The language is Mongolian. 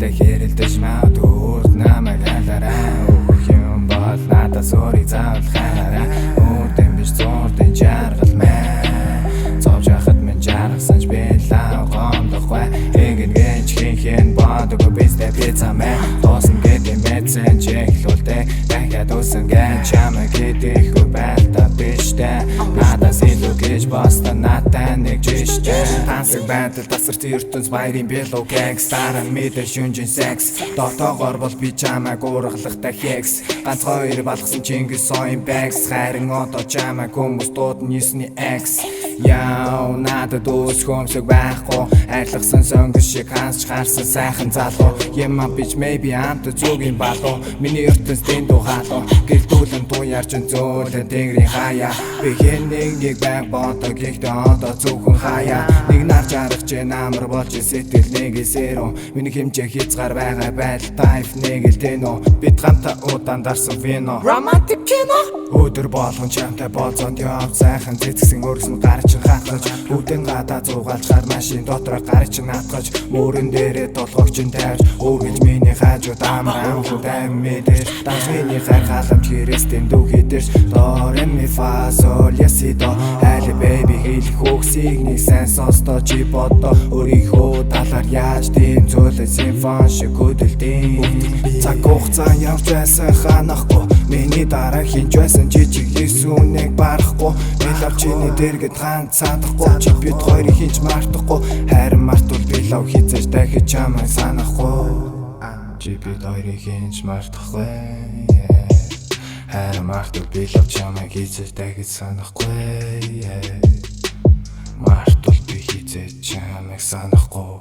Мэдлэг хэрэлдэж магадгүй намайг хайлаарай. Өгөх юм бол надаас өөрийг заавал хайраарай. Үрдэн биш зурдын жаргал мэн зовж яхад минь жаргасан ч би лав гомдохгүй. Ингэн хэн бодоггүй бистэ пицца мэн тоосон гэдэг мэдсэн чиглүүлдэг. Дахиад үсэн гэн чамайг хийдэггүй байлтаа биштэй. Надаас илүү гэж боста надтай нэг жиштэй. Тансаг байдал тасарт ертөнц баярын билүү гэнгстараа мэдээ шүнжин секс. Дотоогоор бол би чамайг уургалахтай хекс. Ганц хоёр балгасан Чингис соён бэкс. Харин одоо чамайг хүмүүс дуудна юусны экс. Яу надад үс хөмсөг байхгүй. Хайрлахсан сонгос шиг хансч харсан сайхан залуу. Яма бич maybe амт зүгийн балуу. Миний ертөнц дэндүү хаалуу. Гэрдүүлэн туяарч зөөлөн тэнгэрийн хаяа. Би хэннийг байг бодог ихтэй одоо зөвхөн хаяа. Нэг нар жаргаж амар болж сэтгэл нэг эсэрөө. Миний хэмжээ хязгаар байгаа байдал тайф нэг л тэнөө. Бид хамтаа удаан дарсан вино. Romantic кино. Өдөр болгон чамтай бооцонд яв сайхан цэцгсэн өргөсөн гарч хатгаж. Бүдэн гадаа зугаалж хар машин дотроо гарч натгаж. Мөрөн дээрээ толгойч нь тавьж. Өргөж миний хажууд амар амхуу тайм мэдэр. Дасмины хайр халамж хэрэгстэм дүү хитэрч. До ре ми фа соль я си до. Хайли baby хэлэх үгсийг нэг сайн сонсдоо чи бодоо. Өөрийнхөө талаар яаж тийм зүйлээ симфон шиг хөдөлдөм. Цаг хугацаа явж байсан ханахгүй. Миний дараа хинж байсан жижиг хэсүүнийг барахгүй. Би лав чиний дэргэд ганц садахгүй. Чи бид хоёрыг хинж мартахгүй. Харин мартвал би лав хизээж дахиж чамайг санахгүй. Чи бид хоёрыг хинж мартахгүй. Харин мартвал би лав чамайг хизээж дахиж санахгүй. Мартвал би хизээж чамайг санахгүй.